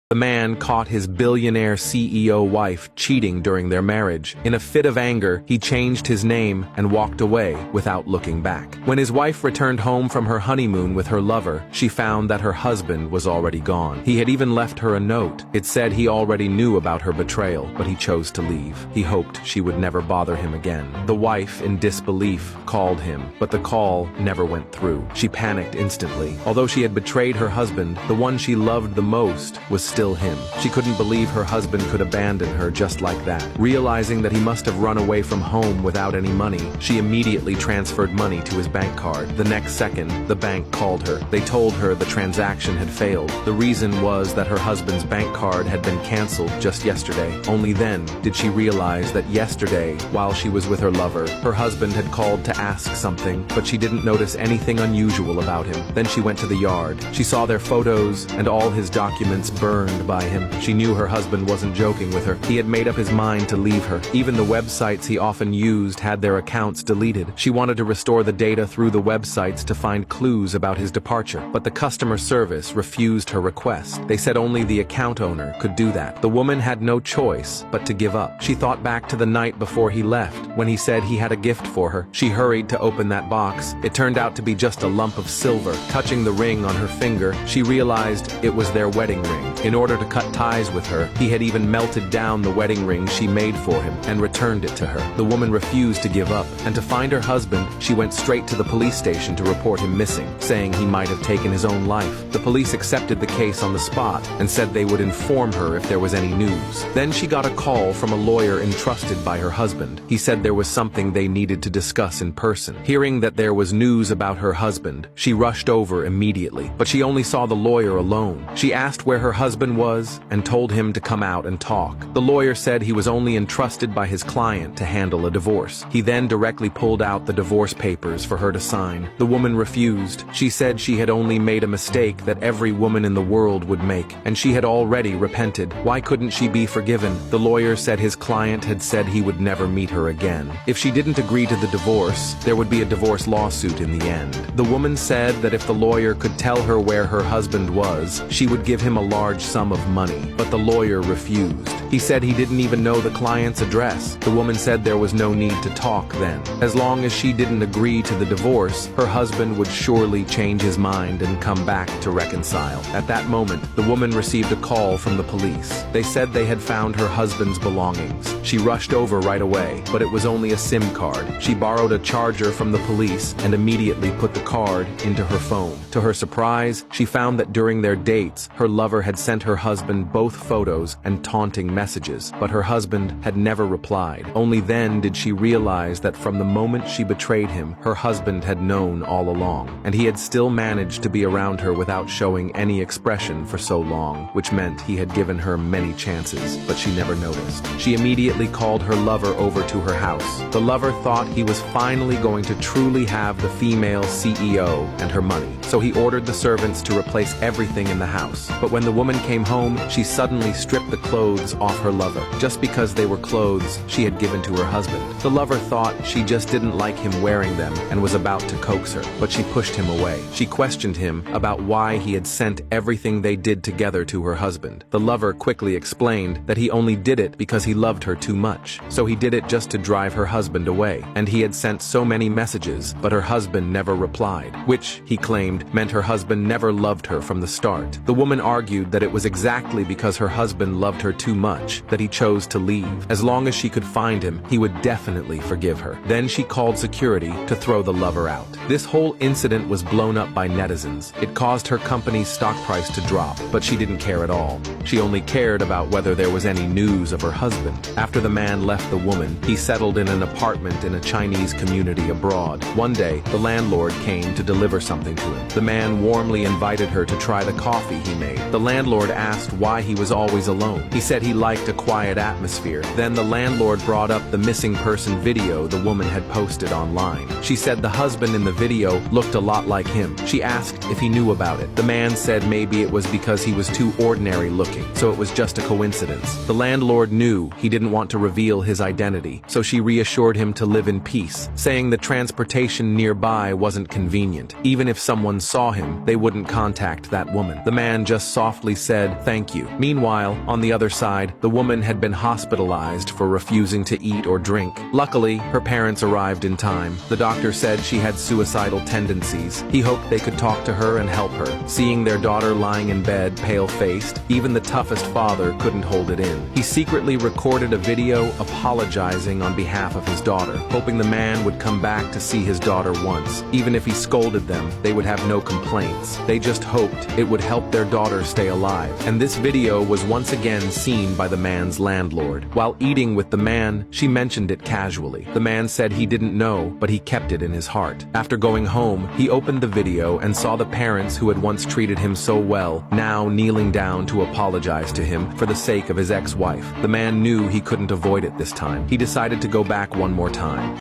The man caught his billionaire CEO wife cheating during their marriage. In a fit of anger, he changed his name and walked away without looking back. When his wife returned home from her honeymoon with her lover, she found that her husband was already gone. He had even left her a note. It said he already knew about her betrayal, but he chose to leave. He hoped she would never bother him again. The wife, in disbelief, called him, but the call never went through. She panicked instantly. Although she had betrayed her husband, the one she loved the most was still him. She couldn't believe her husband could abandon her just like that. Realizing that he must have run away from home without any money, she immediately transferred money to his bank card. The next second, the bank called her. They told her the transaction had failed. The reason was that her husband's bank card had been canceled just yesterday. Only then did she realize that yesterday, while she was with her lover, her husband had called to ask something, but she didn't notice anything unusual about him. Then she went to the yard. She saw their photos and all his documents burned by him. She knew her husband wasn't joking with her. He had made up his mind to leave her. Even the websites he often used had their accounts deleted. She wanted to restore the data through the websites to find clues about his departure, but the customer service refused her request. They said only the account owner could do that. The woman had no choice but to give up. She thought back to the night before he left, when he said he had a gift for her. She hurried to open that box. It turned out to be just a lump of silver. Touching the ring on her finger, she realized it was their wedding ring. In order to cut ties with her, he had even melted down the wedding ring she made for him and returned it to her. The woman refused to give up, and to find her husband, she went straight to the police station to report him missing, saying he might have taken his own life. The police accepted the case on the spot and said they would inform her if there was any news. Then she got a call from a lawyer entrusted by her husband. He said there was something they needed to discuss in person. Hearing that there was news about her husband, she rushed over immediately, but she only saw the lawyer alone. She asked where her husband was and told him to come out and talk. The lawyer said he was only entrusted by his client to handle a divorce. He then directly pulled out the divorce papers for her to sign. The woman refused. She said she had only made a mistake that every woman in the world would make, and she had already repented. Why couldn't she be forgiven? The lawyer said his client had said he would never meet her again. If she didn't agree to the divorce, there would be a divorce lawsuit in the end. The woman said that if the lawyer could tell her where her husband was, she would give him a large sum of money, but the lawyer refused. He said he didn't even know the client's address. The woman said there was no need to talk then. As long as she didn't agree to the divorce, her husband would surely change his mind and come back to reconcile. At that moment, the woman received a call from the police. They said they had found her husband's belongings. She rushed over right away, but it was only a SIM card. She borrowed a charger from the police and immediately put the card into her phone. To her surprise, she found that during their dates, her lover had sent her husband both photos and taunting messages, but her husband had never replied. Only then did she realize that from the moment she betrayed him, her husband had known all along, and he had still managed to be around her without showing any expression for so long, which meant he had given her many chances, but she never noticed. She immediately called her lover over to her house. The lover thought he was finally going to truly have the female CEO and her money, so he ordered the servants to replace everything in the house. But when the woman came home, she suddenly stripped the clothes off her lover, just because they were clothes she had given to her husband. The lover thought she just didn't like him wearing them and was about to coax her, but she pushed him away. She questioned him about why he had sent everything they did together to her husband. The lover quickly explained that he only did it because he loved her too much, so he did it just to drive her husband away, and he had sent so many messages, but her husband never replied, which, he claimed, meant her husband never loved her from the start. The woman argued that it was exactly because her husband loved her too much that he chose to leave. As long as she could find him, he would definitely forgive her. Then she called security to throw the lover out. This whole incident was blown up by netizens. It caused her company's stock price to drop, but she didn't care at all. She only cared about whether there was any news of her husband. After the man left the woman, he settled in an apartment in a Chinese community abroad. One day, the landlord came to deliver something to him. The man warmly invited her to try the coffee he made. The landlord asked why he was always alone. He said he liked a quiet atmosphere. Then the landlord brought up the missing person video the woman had posted online. She said the husband in the video looked a lot like him. She asked if he knew about it. The man said maybe it was because he was too ordinary looking, so it was just a coincidence. The landlord knew he didn't want to reveal his identity, so she reassured him to live in peace, saying the transportation nearby wasn't convenient. Even if someone saw him, they wouldn't contact that woman. The man just softly said, "Thank you." Meanwhile, on the other side, the woman had been hospitalized for refusing to eat or drink. Luckily, her parents arrived in time. The doctor said she had suicidal tendencies. He hoped they could talk to her and help her. Seeing their daughter lying in bed, pale-faced, even the toughest father couldn't hold it in. He secretly recorded a video apologizing on behalf of his daughter, hoping the man would come back to see his daughter once. Even if he scolded them, they would have no complaints. They just hoped it would help their daughter stay alive. And this video was once again seen by the man's landlord. While eating with the man, she mentioned it casually. The man said he didn't know, but he kept it in his heart. After going home, he opened the video and saw the parents who had once treated him so well, now kneeling down to apologize to him for the sake of his ex-wife. The man knew he couldn't avoid it this time. He decided to go back one more time.